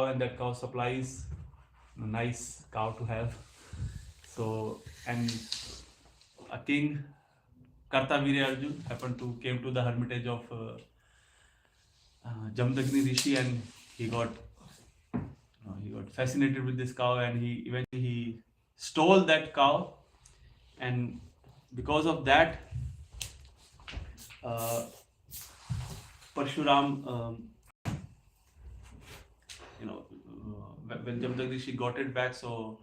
and that cow supplies a nice cow to have. So, and a king, Kartavirya Arjun, happened to came to the hermitage of Jamdagni Rishi, and he got he got fascinated with this cow, and he eventually stole that cow, and because of that, uh, Parshuram, when Jamdagni Rishi got it back, so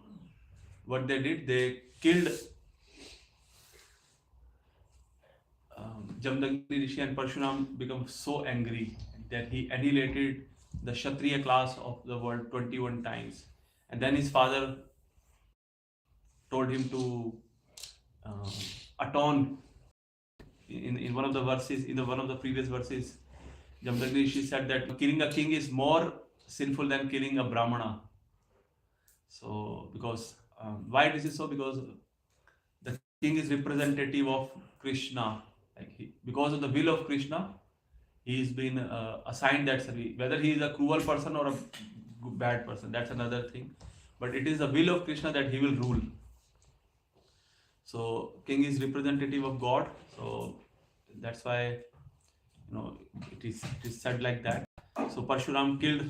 what they did, they killed Jamdagni Rishi, and Parshuram became so angry that he annihilated the Kshatriya class of the world 21 times. And then his father told him to atone. In one of the verses, in one of the previous verses, Jamdagni Rishi said that killing a king is more sinful than killing a Brahmana. So, because why this is so? Because the king is representative of Krishna. Because of the will of Krishna, he has been assigned that service. Whether he is a cruel person or a bad person, that's another thing. But it is the will of Krishna that he will rule. So king is representative of God. So that's why it is said like that. So Parshuram killed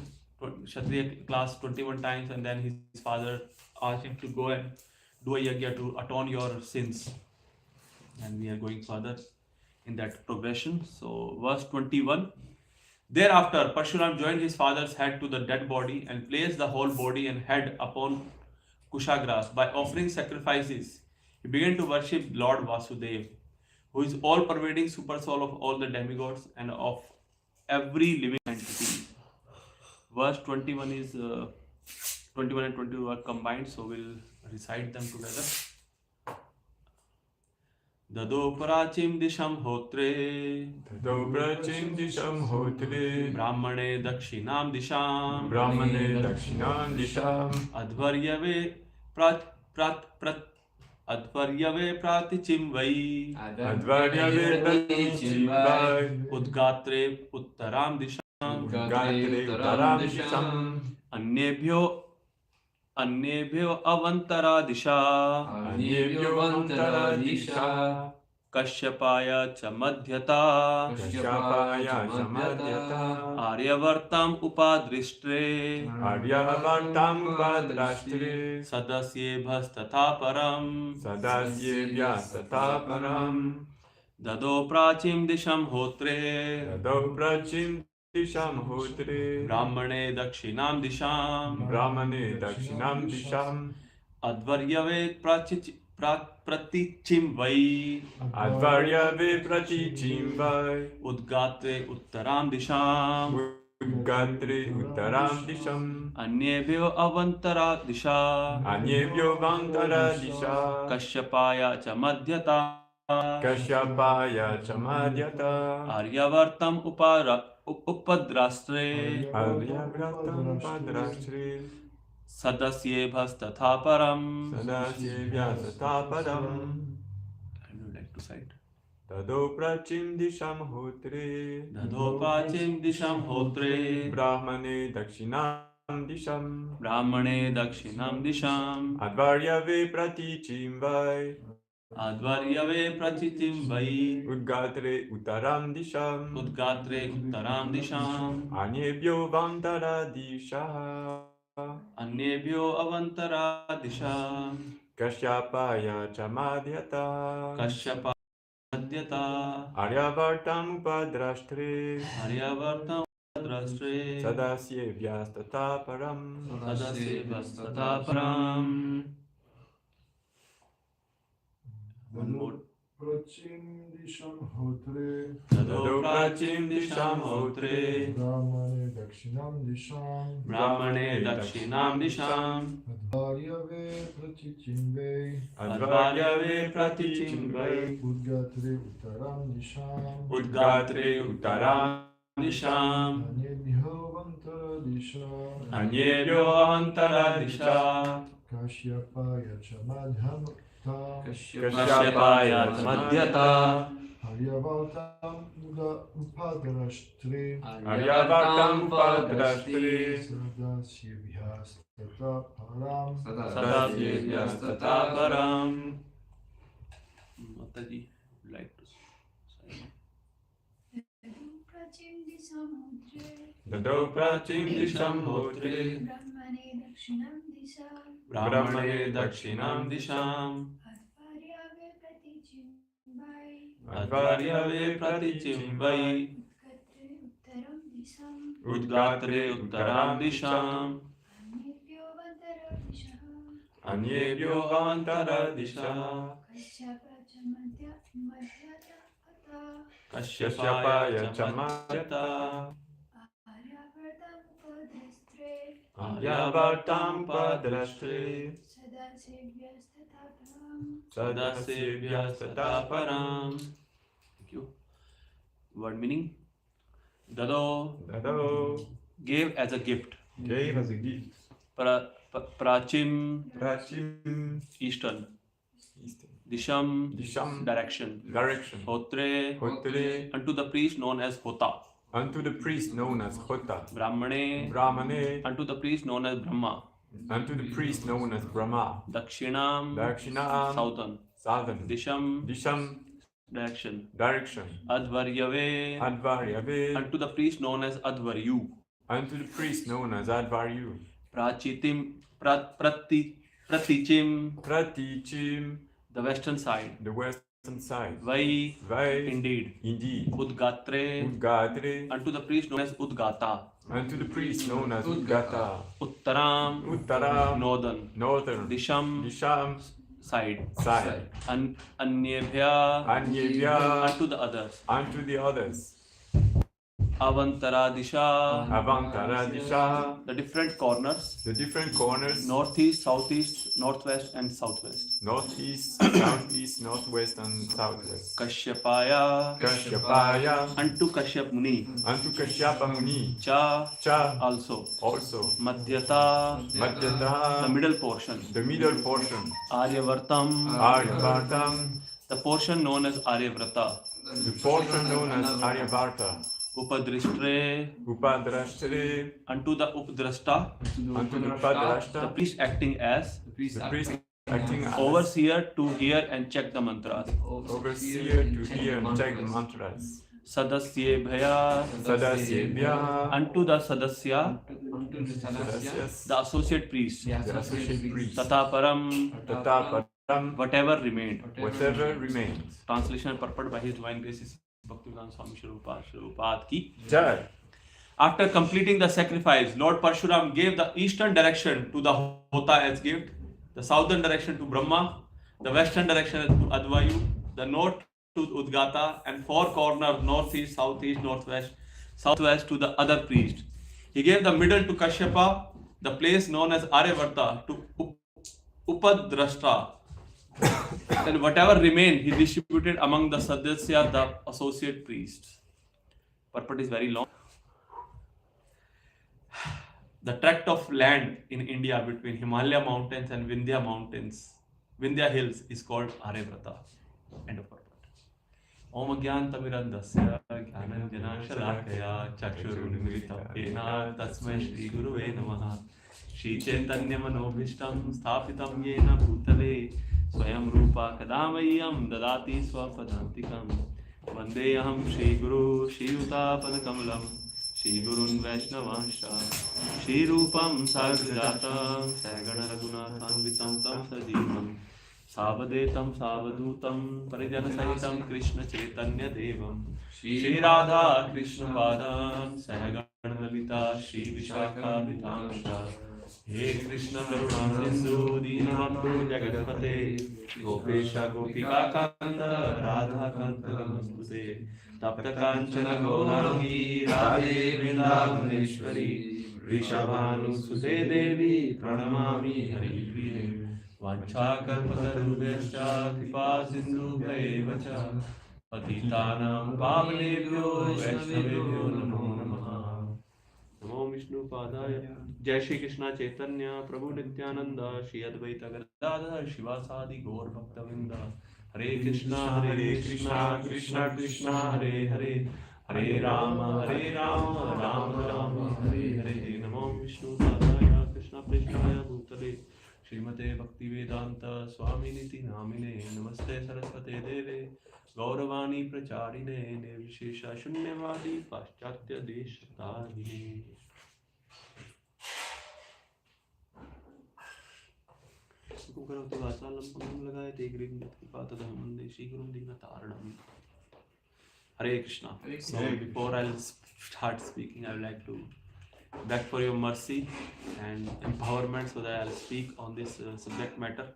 Kshatriya class 21 times, and then his father asked him to go and do a yajna to atone your sins. And we are going further in that progression. So verse 21. Thereafter, Parshuram joined his father's head to the dead body and placed the whole body and head upon Kushagras. By offering sacrifices, he began to worship Lord Vasudev, who is all-pervading super soul of all the demigods and of every living entity. Verse 21 is 21 and 22 are combined, so we'll recite them together. Dado prachim disham hotre Brahmane dakshinam disham Advaryave Advaryave pratichim vai Udgatre uttaram disham Annebhyo avantara disha Kashyapaya cha madhyata Aryavartam upadrishtre Sadasyebhas tatha param Dado prachim disham hotre Brahmane dakshinam disham Advaryave pratichim vai Udgatre uttaram disham Annebhyo avantara disha Kashyapaya cha madhyata Aryavartam upadrastre Sadasyebhas tatha param. I would like to cite. Dado prachim disham hotre Brahmane dakshinam disham Advaryave pratichim vai Udgatre uttaram disham Anyebhyo avantara disha Kashyapaya cha madhyata Aryavartam upadrashtre Sadasyebhyas tatha param. One more. Prachim disham hotre Dado prachim disham hotre Brahmane dakshinam disham Advaryave pratichim vai Udgatre uttaram disham Anyebhyo avantara disha Kashyapaya cha madhyata Kashyapaya madhyata Aryavartam Upadrashtre Aryavartam Upadrashtre Sadasya Param Sadasyevyastata param. Mataji, would like to say. Dado prachim disham hotre Brahmane dakshinam disham Advaryave pratichimbhai Udgatre uttaram disham Anyebhyo avantara disha Kashyapaya chamadhyata Aryavartam Upadrashtre Sadasyevyastata param. Thank you. Word meaning: Dado Dado gave as a gift. gave as a gift Prachim Prachim eastern. Eastern Disham direction. Hotre Hotre unto the priest known as Hota. unto the priest known as Hota. Brahmane unto the priest known as Brahma. Unto the priest known as Brahma. Dakshinam Southern Disham direction. Advaryave Unto the priest known as Advaryu. unto the priest known as Advaryu. Pratichim the western side. Vai indeed. Udgatre unto the priest known as Udgata. Uttaram northern. Disham side. Anyebhya unto the others. Avantara disha the different corners. Northeast, southeast, northwest and southwest. Northeast, southeast, northwest and southwest. Kashyapaya unto Kashyap Muni. Cha also. Madhyata the middle portion. Aryavartam the portion known as Aryavrata. Upadrashtre unto the Upadrashta the priest acting as overseer to hear and check the mantras. Sadasyebhaya unto the Sadasya the associate priest. Tata param whatever remained. Translation and purport by His Divine Grace Bhaktivedanta Swami Shrupad ki Jai. After completing the sacrifice, Lord Parshuram gave the eastern direction to the Hota as gift, the southern direction to Brahma, the western direction to Advayu, the north to Udgata, and four corners northeast, southeast, southwest to the other priest. He gave the middle to Kashyapa, the place known as Aryavarta to Upadrashta. Then whatever remained, he distributed among the Sadasya, the associate priests. Purport is very long. The tract of land in India between Himalaya mountains and Vindhya hills is called Aryavrata. End of purport. Om Gyan Tamirandasya Gyananjana Shalakaya Chakshurunmilitam Yena Tasmai Shri Guruve Namaha Shri Chaitanya Manobhishtam Sthapitam Yena Bhutale Swayam Rupa Kadamayyam Dadati Swapadantikam Vandeyaham Shri Guru Shri Yuta Padakamalam Shri Gurun Vaishnavansha Shri Rupam Sarvjatam Sagana Raghunathanvitam Tam Sajivam Savadetam Savadutam Parijana Sahitam Krishna Chaitanya Devam Shri Radha Krishna Padam Sagana Lalita Shri Vishakha Vitamsha He Krishna Karuna Sindhu Deenabandhu Jagatpate Gopesha Gopika Kanta Radha Kanta Namastute Tapta Kanchana Gaurani Radhe Vrindavaneshwari Rishabhanu Sute Devi Pranamami Hari Priye Vanchakalpatarubhyascha Kripa Sindhu Bhaivacha Patitanam Pavanebhyo Vaishnavebhyo Namo Namaha Namo Vishnu Padaya Jai Shri Krishna Chaitanya Prabhu Nityananda Shri Advaita Gadadhar Shivasadi Gaur Bhaktavinda Hare Krishna, Krishna Krishna, Hare Hare, Hare Rama, Rama Rama, Hare Hare. Namo Vishnu Padaya, Krishna Prishthaya Bhutale, Srimate Bhaktivedanta Swami Niti Namine, Namaste Saraswate Deve, Gauravani Pracharine, Nirvishesha Shunyavadi, Paschatya Deshatahine. Kukkaroti Vasalam Pangam Lagayate Grim Pata Dhamande Shigurum Dinataranam. Hare Krishna. So before I'll start speaking, I would like to beg for your mercy and empowerment so that I'll speak on this subject matter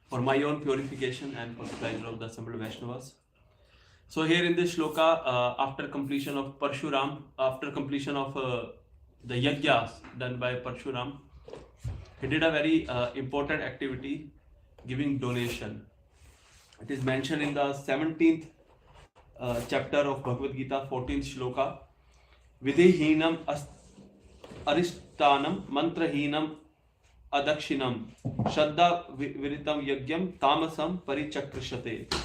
for my own purification and for the pleasure of the assembled Vaishnavas. So here in this shloka, after completion of Parshuram, after completion of the yajnas done by Parshuram, he did a very important activity, giving donation. It is mentioned in the 17th chapter of Bhagavad Gita, 14th shloka. Videhinam aristanam mantrahinam adakshinam shraddha viritam yagyam tamasam parichakrishate.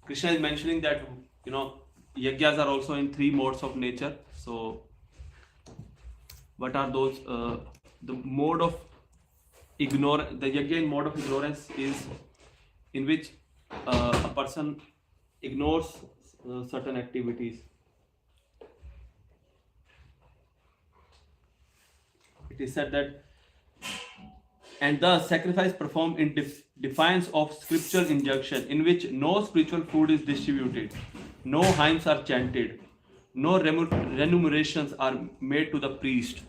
Krishna is mentioning that, yajnas are also in three modes of nature. So what are those? The mode of ignorance, the yajna in mode of ignorance is in which a person ignores certain activities. It is said that, and the sacrifice performed in defiance of scriptural injunction, in which no spiritual food is distributed, no hymns are chanted, no remunerations are made to the priest,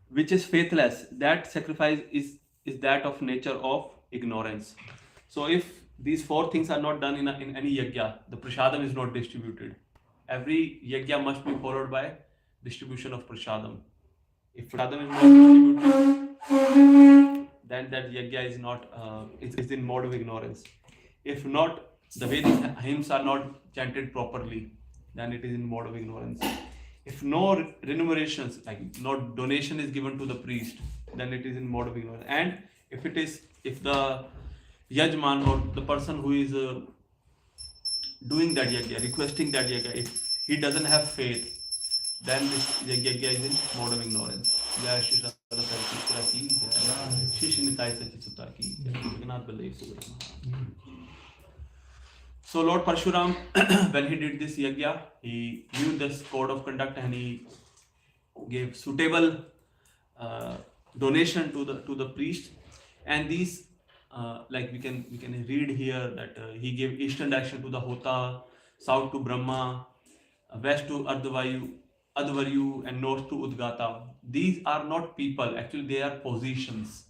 which is faithless. That sacrifice is that of nature of ignorance. So if these four things are not done in any yajna, the prasadam is not distributed. Every yajna must be followed by distribution of prasadam. If prasadam is not distributed, then that yajna is not is in mode of ignorance. If not, the Vedic hymns are not chanted properly, then it is in mode of ignorance. If no remunerations, like no donation is given to the priest, then it is in mode of ignorance. And if the yajman or the person who is doing that yajna, requesting that yajna, if he doesn't have faith, then this yajna is in mode of ignorance. Jai Shri Rasa-Parayana ki jai, Shri Shri Nitai Sachi ki jai, Jagannath Baladev Subhadra. So Lord Parshuram, when he did this yajna, he knew this code of conduct and he gave suitable donation to the priest. And these, like we can read here that he gave eastern direction to the Hota, south to Brahma, west to Advaryu, and north to Udgata. These are not people, actually they are positions.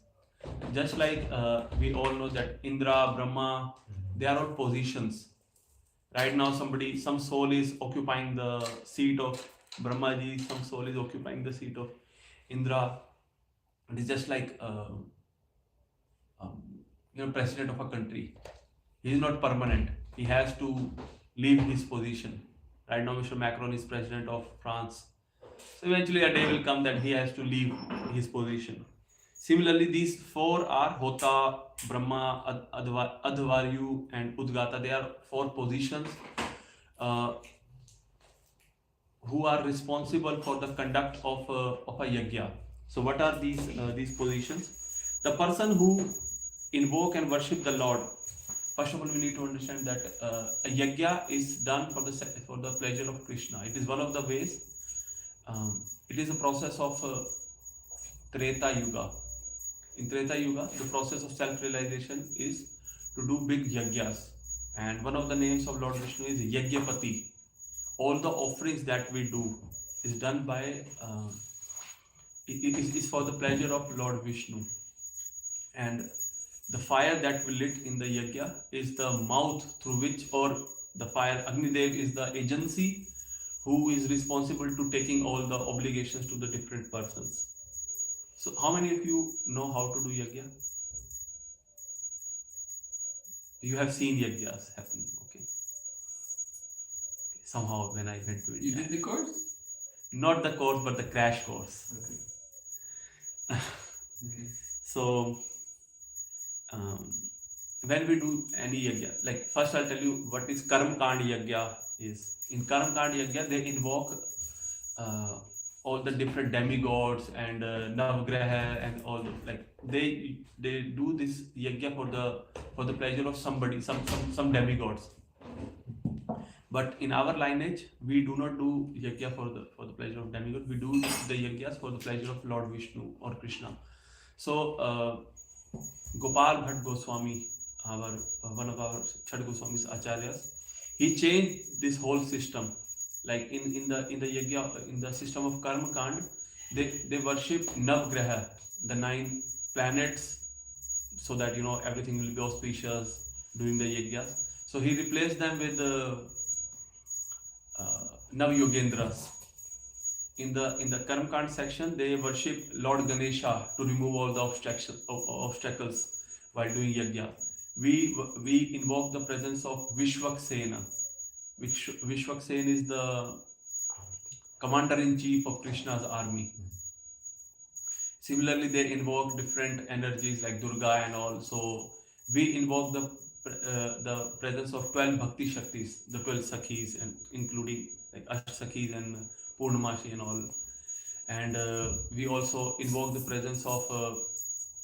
Just like we all know that Indra, Brahma, they are all positions. Right now some soul is occupying the seat of Brahmaji, some soul is occupying the seat of Indra. It is just like president of a country. He is not permanent. He has to leave his position. Right now Mr. Macron is president of France. So eventually a day will come that he has to leave his position. Similarly, these four are Hota, Brahma, Advaryu, and Udgata. They are four positions who are responsible for the conduct of a yajna. So what are these positions? The person who invoke and worship the Lord. First of all, we need to understand that a yajna is done for the pleasure of Krishna. It is one of the ways. It is a process of Treta Yuga. In Treta Yuga, the process of self-realization is to do big yajnas. And one of the names of Lord Vishnu is Yajnapati. All the offerings that we do is done by, is for the pleasure of Lord Vishnu. And the fire that we lit in the yajna is the mouth through which, or the fire, Agnidev is the agency who is responsible to taking all the obligations to the different persons. So how many of you know how to do yajna? You have seen yajnas happening, okay. Somehow when I went to it. You did the course? Not the course, but the crash course. Okay. Okay. So when we do any yajna, like first I'll tell you what is Karm Kand Yajna is. In Karm Kand Yajna, they invoke uh, all the different demigods and Navgraha and all the, like they do this yajna for the pleasure of somebody, some demigods. But in our lineage, we do not do yajna for the pleasure of demigod. We do the yajnas for the pleasure of Lord Vishnu or Krishna. So Gopal Bhatt Goswami, our one of our Chhat Goswami's acharyas, he changed this whole system. Like in the yajna, in the system of Karma Kand, they worship Navgraha, the 9 planets, so that everything will be auspicious during the yajnas. So he replaced them with Nav Yogendras. In the Karma Kand section, they worship Lord Ganesha to remove all the obstacles while doing yajna. We invoke the presence of Vishwaksena. Vishwaksena is the commander-in-chief of Krishna's army. Similarly, they invoke different energies like Durga and all. So we invoke the presence of 12 Bhakti Shaktis, the 12 Sakhis, and including like Asht Sakhis and Purnamashi and all. And we also invoke the presence of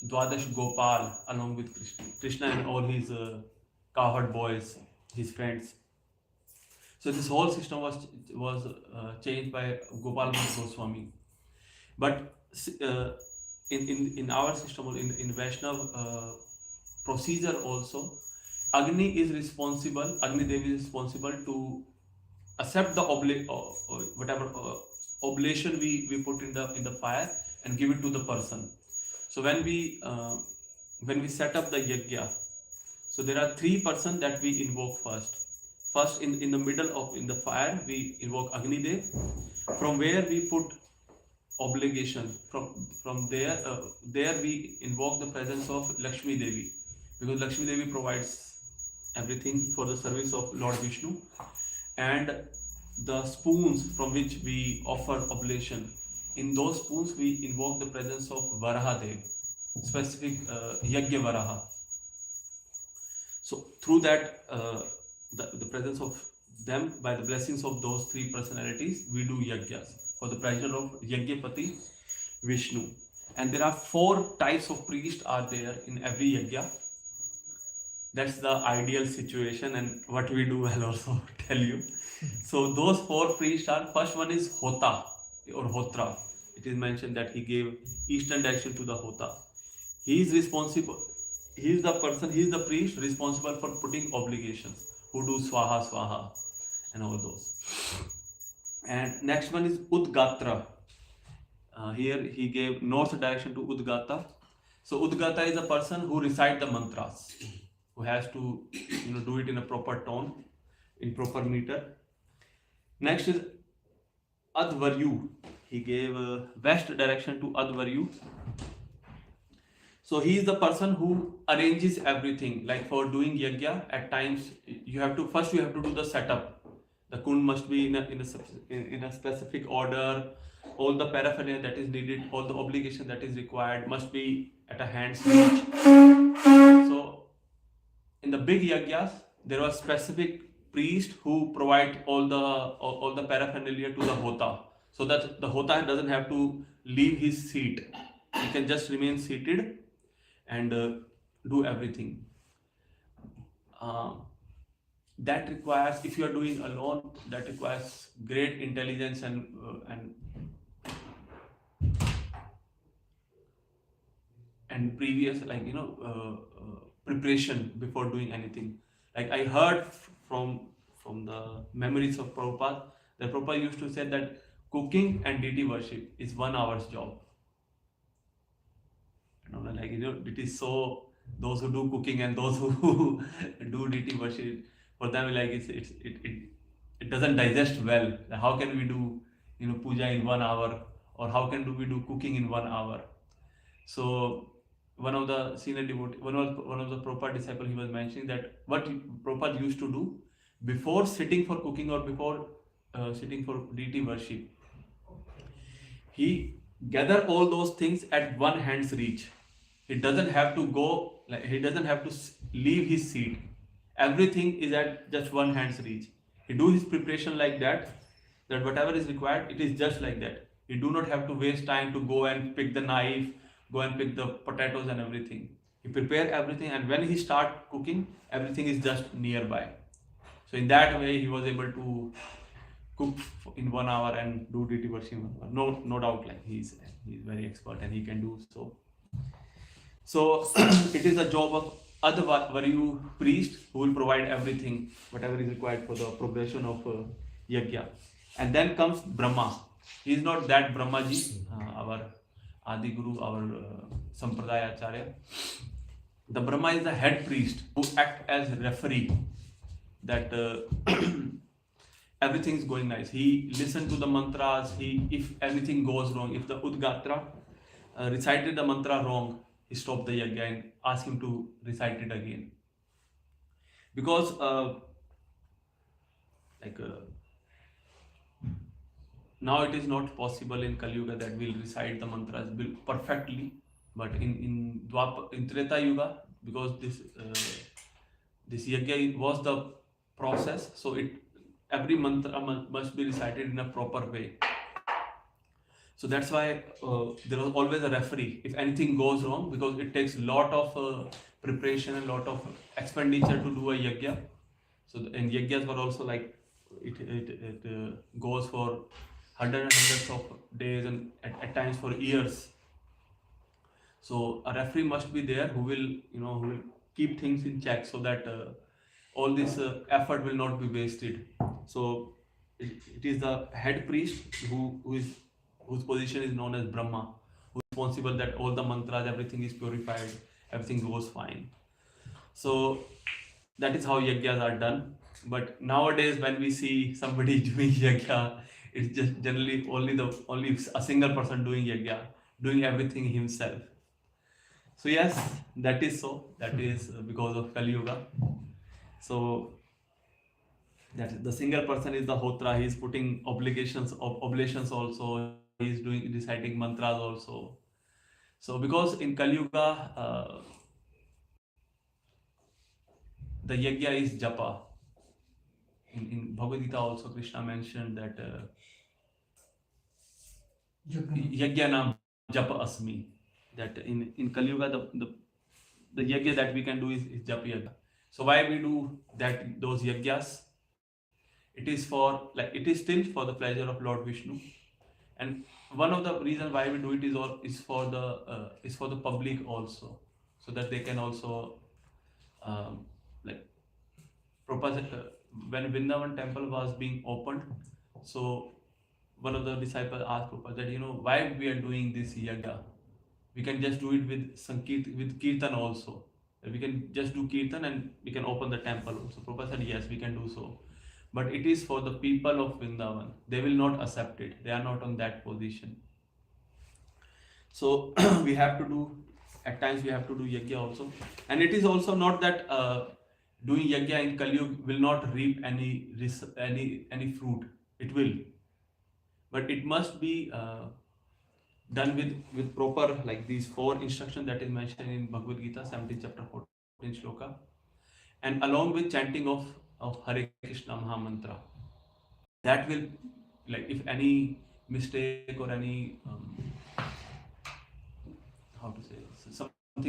Dwadash Gopal along with Krishna and all his cowherd boys, his friends. So this whole system was changed by Gopal Goswami. But in our system, in Vaishnav procedure also, Agni is responsible. Agni Devi is responsible to accept the whatever oblation we put in the fire and give it to the person. So when we set up the yajna, so there are 3 persons that we invoke first. First, in the middle in the fire, we invoke Agni Dev, from where we put obligation. From there we invoke the presence of Lakshmi Devi, because Lakshmi Devi provides everything for the service of Lord Vishnu. And the spoons from which we offer oblation, in those spoons we invoke the presence of Varaha Dev, specific Yajna Varaha. So through that, the presence of them, by the blessings of those 3 personalities, we do yajnas for the pleasure of Yajnapati Vishnu. And there are 4 types of priests are there in every yajna. That's the ideal situation, and what we do I'll also tell you. So those 4 priests are, first one is Hota or Hotra. It is mentioned that he gave eastern direction to the Hota. He is responsible. He is the priest responsible for putting obligations, who do Swaha Swaha and all those. And next one is Udgatra. Here he gave north direction to Udgata. So Udgata is a person who recite the mantras, who has to do it in a proper tone, in proper meter. Next is Advaryu. He gave west direction to Advaryu. So he is the person who arranges everything. Like for doing yajna, at times you have to do the setup. The kund must be in a specific order. All the paraphernalia that is needed, all the obligation that is required must be at a hand's reach. So in the big yajnas, there was specific priest who provide all the paraphernalia to the Hota, so that the Hota doesn't have to leave his seat. He can just remain seated and do everything. That requires, if you are doing alone, that requires great intelligence and previous preparation before doing anything. Like I heard from the memories of Prabhupada, that Prabhupada used to say that cooking and deity worship is 1 hour's job. It is so, those who do cooking and those who do deity worship, for them it doesn't digest well. How can we do puja in 1 hour, or how can we do cooking in 1 hour? So one of the senior devotee, one of the Prabhupada disciple, he was mentioning that what Prabhupada used to do before sitting for cooking or before sitting for deity worship, he gather all those things at one hand's reach. he doesn't have to go, like he doesn't have to leave his seat. Everything is at just one hand's reach. He do his preparation like that, that whatever is required, it is just like that. He do not have to waste time to go and pick the knife, go and pick the potatoes and everything. He prepare everything, and when he start cooking, everything is just nearby. So in that way, he was able to cook in 1 hour and do DT Varshim. No doubt, like he's very expert and he can do so. So it is the job of other Varyu priest who will provide everything, whatever is required for the progression of yajna. And then comes Brahma. He is not that Brahmaji, our Adi Guru, our Sampradaya Acharya. The Brahma is the head priest who act as referee, that everything is going nice. He listen to the mantras. If anything goes wrong, if the Udgatra recited the mantra wrong, he stopped the yajna and asked him to recite it again. Because now it is not possible in Kali Yuga that we'll recite the mantras perfectly, but in Treta Yuga, because this yajna was the process, so every mantra must be recited in a proper way. So that's why there was always a referee if anything goes wrong, because it takes a lot of preparation and a lot of expenditure to do a yajna. So and yajnas were also like it goes for hundreds of days and at times for years. So a referee must be there who will keep things in check, so that all this effort will not be wasted. So it is the head priest whose position is known as Brahma, who is responsible that all the mantras, everything is purified, everything goes fine. So that is how yajnas are done. But nowadays, when we see somebody doing yajna, it's just generally only a single person doing yajna, doing everything himself. So yes, that is so. That is because of Kali Yuga. So that the single person is the Hotra. He is putting oblations also. He is reciting mantras also. So because in Kali Yuga, the yajna is japa. In Bhagavad Gita also Krishna mentioned that yajna nam japa asmi. That in Kali Yuga the yajna that we can do is japa yajna. So why we do those yajnas? It is still for the pleasure of Lord Vishnu, and one of the reasons why we do it is for the public also, so that they can also when Vrindavan temple was being opened, so one of the disciples asked Prabhupada that why we are doing this yajna. We can just do it with kirtan also. We can just do kirtan and we can open the temple also. Prabhupada said yes, we can do so. But it is for the people of Vrindavan. They will not accept it. They are not on that position. So at times we have to do yajna also. And it is also not that doing yajna in Kali Yuga will not reap any fruit. It will. But it must be done with proper, like these 4 instructions that is mentioned in Bhagavad Gita, 17th chapter, 14th shloka, and along with chanting of Hare Krishna Mahamantra. That will, like, if any mistake or any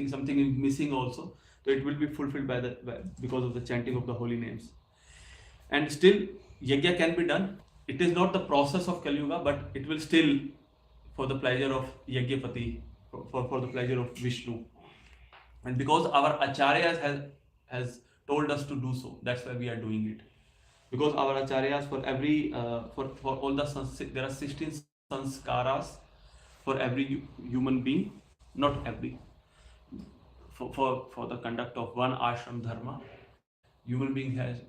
something is missing also, so it will be fulfilled because of the chanting of the holy names. And still yajna can be done. It is not the process of Kali Yuga, but it will still for the pleasure of Yajnapati, for the pleasure of Vishnu. And because our Acharyas has told us to do so, that's why we are doing it. Because our Acharyas, for every for all there are 16 sanskaras for every human being, not every. For the conduct of one ashram dharma, human being has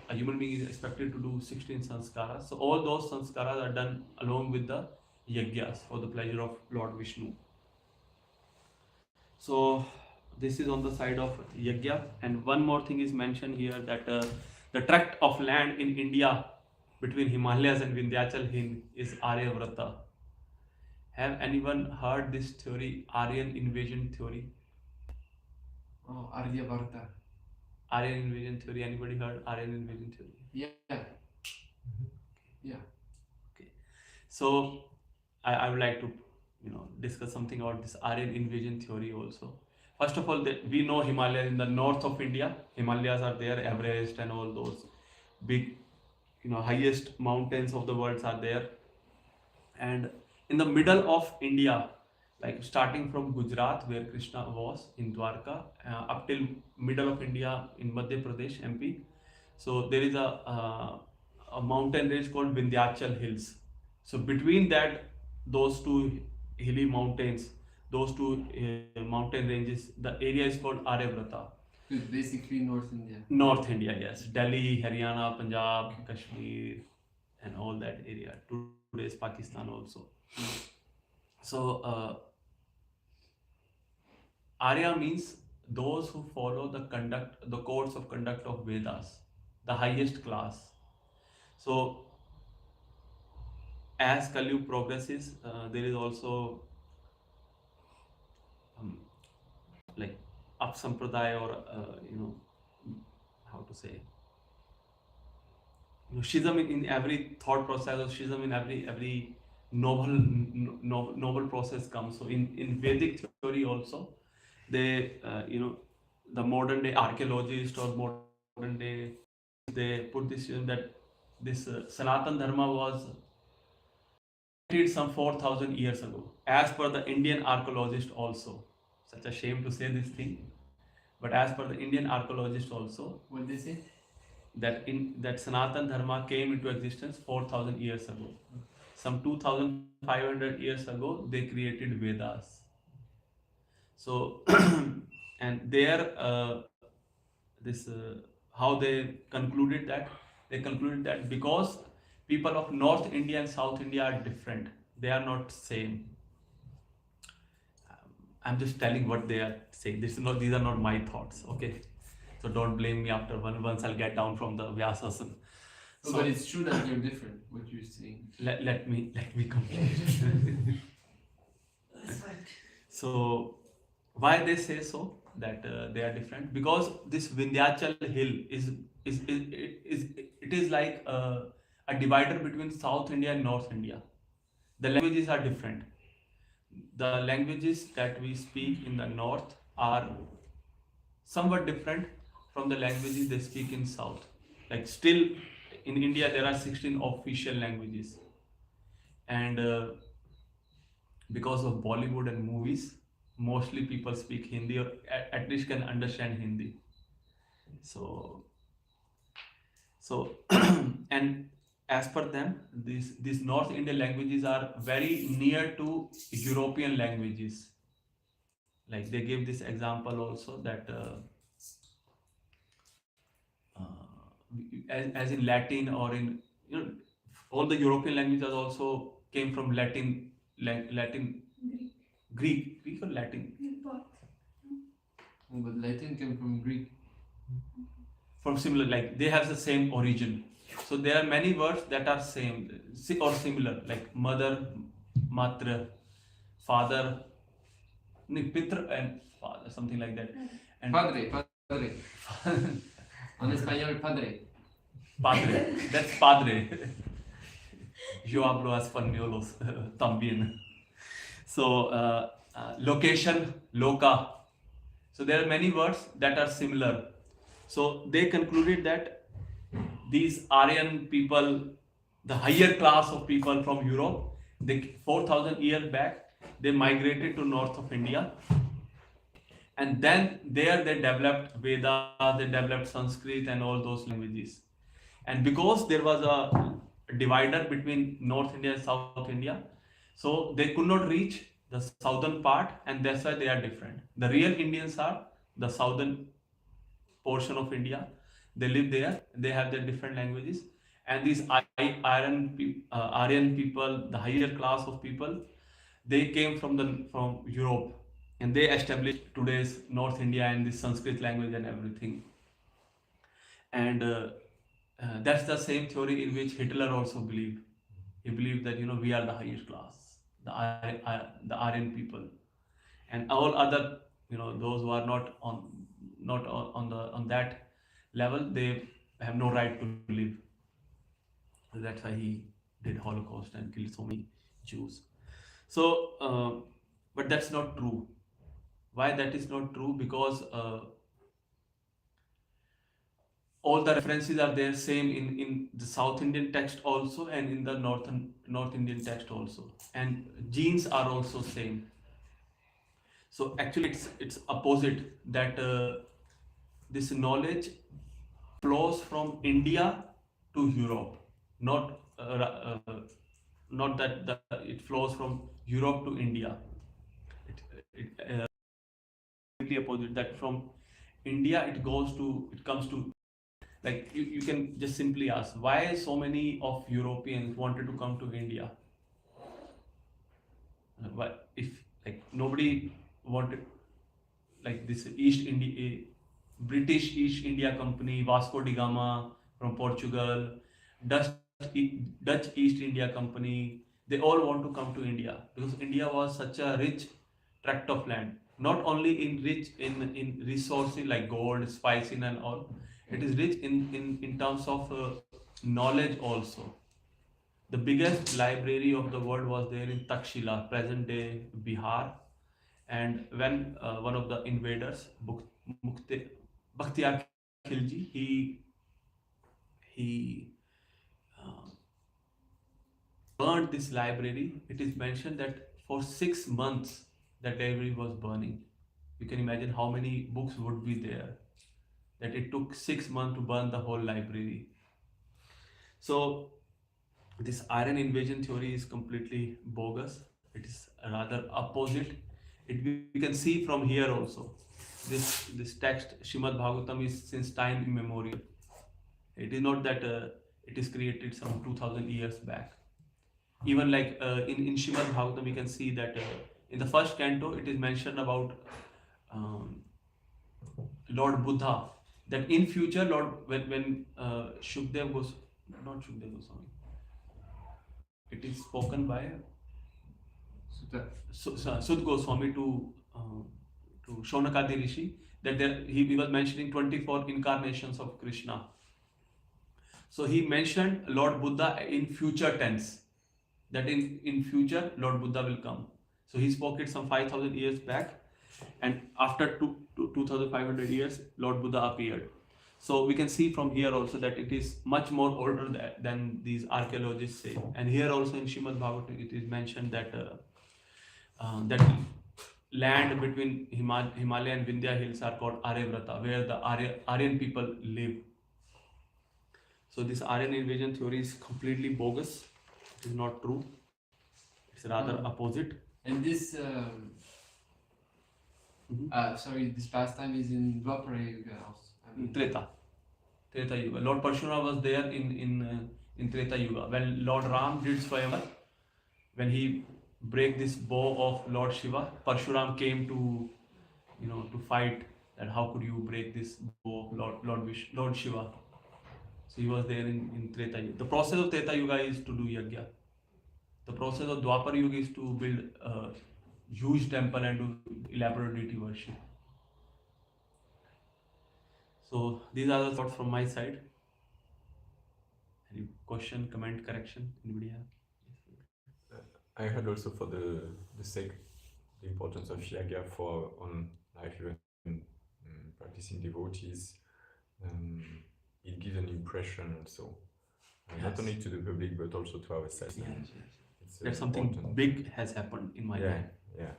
a human being is expected to do 16 sanskaras. So all those sanskaras are done along with the yajnas for the pleasure of Lord Vishnu. So this is on the side of yajna. And one more thing is mentioned here, that the tract of land in India between Himalayas and Vindhyachal Hind is Aryavrata. Have anyone heard this theory, Aryan invasion theory? Oh, Aryabharta. Aryan invasion theory. Anybody heard Aryan invasion theory? Yeah. Yeah. Okay. So I would like to discuss something about this Aryan invasion theory also. First of all, we know Himalayas in the north of India. Himalayas are there, Everest and all those big, highest mountains of the world are there. And in the middle of India, like starting from Gujarat, where Krishna was in Dwarka, up till middle of India in Madhya Pradesh, MP. So there is a mountain range called Vindhyachal Hills. So between that, those two hilly mountains, those two mountain ranges, the area is called Aryavrata. So it's basically North India. North India, yes. Delhi, Haryana, Punjab, Kashmir, and all that area. Today's Pakistan also. So, Arya means those who follow the codes of conduct of Vedas, the highest class. So, as Kali progresses, there is also like up sampradaya or how to say, schism in every thought process, or schism in every noble process comes. So in Vedic theory also, they the modern day archaeologist or modern day, they put this that this Sanatan Dharma was created some 4,000 years ago, as per the Indian archaeologist also. Such a shame to say this thing, but as per the Indian archaeologist also, What they say? that Sanatan Dharma came into existence 4,000 years ago. Some 2,500 years ago, they created Vedas. So, and there, this how they concluded that because people of North India and South India are different, they are not same. I'm just telling what they are saying. These are not my thoughts. Okay, so don't blame me after once I'll get down from the Vyasasana. So, but it's true that they're different. What you're saying. Let me complete. So why they say so that they are different? Because this Vindhyachal hill is like a divider between South India and North India. The languages are different. The languages that we speak in the north are somewhat different from the languages they speak in south. Like still in India there are 16 official languages, and because of Bollywood and movies, mostly people speak Hindi or at least can understand Hindi. So and as per them, these North Indian languages are very near to European languages. Like they give this example also that as in Latin or in all the European languages also came from Latin Greek or Latin. Oh, but Latin came from Greek. From similar, like they have the same origin. So there are many words that are same or similar, like mother, matra, father, pitra and father, something like that. And Padre. En español, padre. padre, that's padre. Yo hablo español también. So location, loca. So there are many words that are similar. So they concluded that these Aryan people, the higher class of people from Europe, 4,000 years back, they migrated to north of India, and then there they developed Veda, they developed Sanskrit and all those languages. And because there was a divider between North India and South India, so they could not reach the southern part, and that's why they are different. The real Indians are the southern portion of India. They live there. They have their different languages, and these Aryan people, the higher class of people, they came from Europe, and they established today's North India and the Sanskrit language and everything. And that's the same theory in which Hitler also believed. He believed that we are the highest class. the Aryan people, and all other, those who are not on that level, they have no right to live. So that's why he did Holocaust and killed so many Jews. So, but that's not true. Why that is not true? Because all the references are there same in the South Indian text also and in the North Indian text also, and genes are also same. So actually it's opposite, that this knowledge flows from India to Europe, not not that it flows from Europe to India. It completely opposite, that from India it comes to, like, you can just simply ask why so many of Europeans wanted to come to India. Why, if like nobody wanted, like this British East India Company, Vasco da Gama from Portugal, Dutch Dutch East India Company, they all want to come to India because India was such a rich tract of land. Not only in rich in resources like gold, spices, and all, it is rich in terms of knowledge also. The biggest library of the world was there in Takshila, present day Bihar. And when one of the invaders, Bakhtiar Khilji, he uh, burned this library. It is mentioned that for 6 months that library was burning. You can imagine how many books would be there. That it took 6 months to burn the whole library. So this iron invasion theory is completely bogus. It is rather opposite. We can see from here also. This text Shrimad Bhagavatam is since time immemorial. It is not that it is created some 2000 years back. Even like in Shrimad Bhagavatam, we can see that in the first canto it is mentioned about um, Lord Buddha, that in future Lord, when Shukdev goes, not Shukdev Goswami, it is spoken by Sud Goswami to Shaunakadi Rishi, that he was mentioning 24 incarnations of Krishna. So he mentioned Lord Buddha in future tense, that in future Lord Buddha will come. So he spoke it some 5,000 years back, and after 2,500 years, Lord Buddha appeared. So we can see from here also that it is much more older than these archaeologists say. And here also in Shrimad Bhagavatam, it is mentioned that that land between Himalaya and Vindhya hills are called Aryavrata, where the Aryan people live. So this Aryan invasion theory is completely bogus. It is not true. It's rather opposite. And this, sorry, this pastime is in Dwapara Yuga also. Treta Yuga. Lord Parshurama was there in Treta Yuga. When Lord Ram did Swayamvar, when he break this bow of Lord Shiva, Parshuram came to fight. That how could you break this bow of Lord Shiva? So he was there in Treta Yuga. The process of Treta Yuga is to do yajna. The process of Dwapar Yuga is to build a huge temple and do elaborate deity worship. So these are the thoughts from my side. Any question, comment, correction? Anybody have? I heard also for the sake, the importance of yaga for on life, even practicing devotees, it gives an impression also, not only to the public but also to ourselves. It's that something important. Big has happened in my life. Yeah,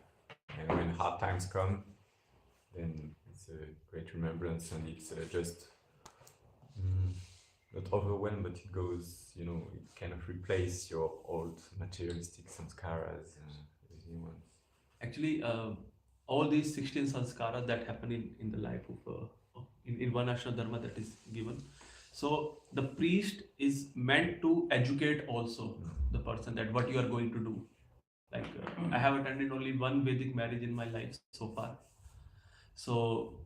and when hard times come, then it's a great remembrance, and it's just not overwhelmed, but it goes, it kind of replace your old materialistic sanskaras with new ones. Actually, all these 16 sanskaras that happen in the life of in Varnashram Dharma that is given. So the priest is meant to educate also the person that what you are going to do. Like I have attended only one Vedic marriage in my life so far. So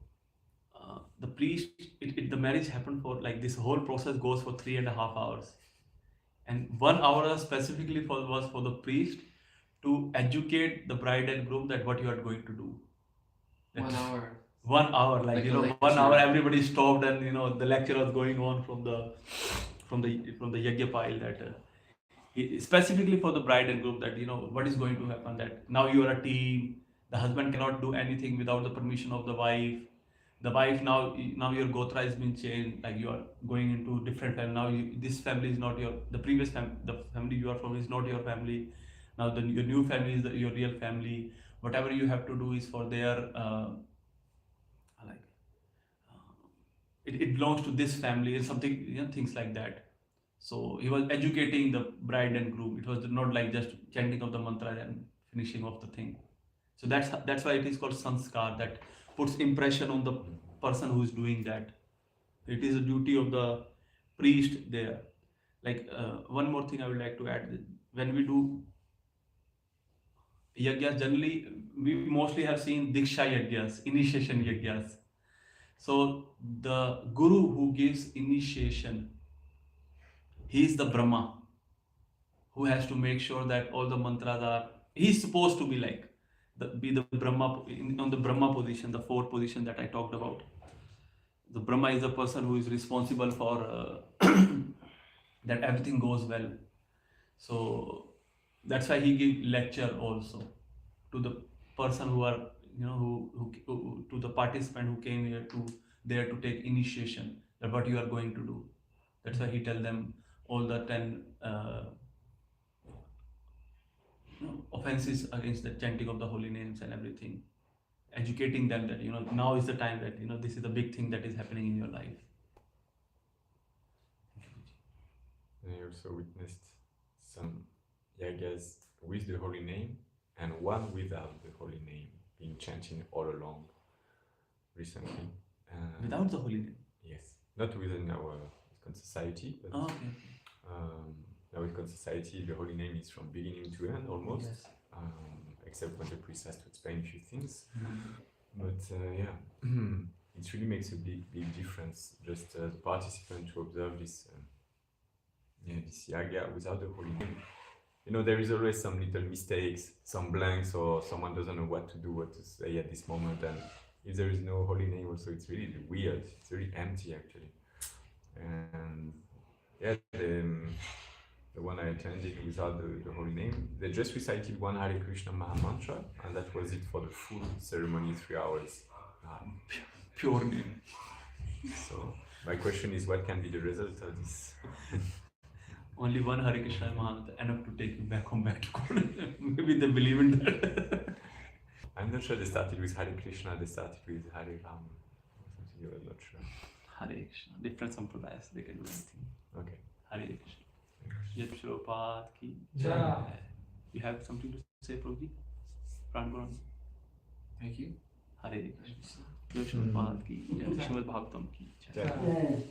the priest, the marriage happened for, like, this whole process goes for 3.5 hours, and 1 hour specifically was for the priest to educate the bride and groom that what you are going to do. 1 hour. 1 hour, like, Like you a know, lecture. 1 hour everybody stopped, and you know the lecture was going on from the yajna pile, that specifically for the bride and groom, that you know what is going to happen, that now you are a team. The husband cannot do anything without the permission of the wife. The wife, now your gotra has been changed, like you are going into different family. Now this family is not the the family you are from is not your family. Now your new family is your real family. Whatever you have to do is for their like it belongs to this family, and something, you know, things like that. So he was educating the bride and groom. It was not like just chanting of the mantra and finishing off the thing. So that's why it is called sanskar, that puts impression on the person who is doing that. It is a duty of the priest there. Like one more thing I would like to add: when we do yajnas, generally we mostly have seen diksha yajnas, initiation yajnas. So the guru who gives initiation, he is the Brahma, who has to make sure that all the mantras are. He's supposed to be like be the Brahma on the Brahma position, the fourth position that I talked about. The Brahma is the person who is responsible for that everything goes well. So that's why he give lecture also to the person who are, you know, who to the participant who came here there to take initiation, that what you are going to do. That's why he tell them all the 10 offenses against the chanting of the holy names and everything, educating them that, you know, now is the time, that, you know, this is the big thing that is happening in your life. And I also witnessed some yagas with the holy name and one without the holy name being chanted all along recently. Without the holy name? Yes, not within our ISKCON society, but Okay. now ISKCON society, the holy name is from beginning to end almost, Yes. except when the priest has to explain a few things. Mhm. But yeah, it really makes a big difference. Just as a participant to observe this, this yaga without the holy name. You know, there is always some little mistakes, some blanks, or someone doesn't know what to do, what to say at this moment. And if there is no holy name, also it's really weird. It's really empty actually. And yeah, the one I attended without the holy name, they just recited one Hare Krishna Maha Mantra, and that was it for the full ceremony, 3 hours. Pure name. So my question is, what can be the result of this? Only one Hare Krishna Mahantra, enough to take you back home, back to God. Maybe they believe in that. I'm not sure they started with Hare Krishna, they started with Hare Ram or something, I'm not sure. Hare Krishna. Different sampradayas, they can do anything. Okay. Hare Krishna. Yat Prabhupada ki Jai. jai. You have something to say, Prabhuji? Pranpuran. Thank you. Hare Krishna. Yat Prabhupada ki jai. Srimad Bhagavatam ki jai. Jai.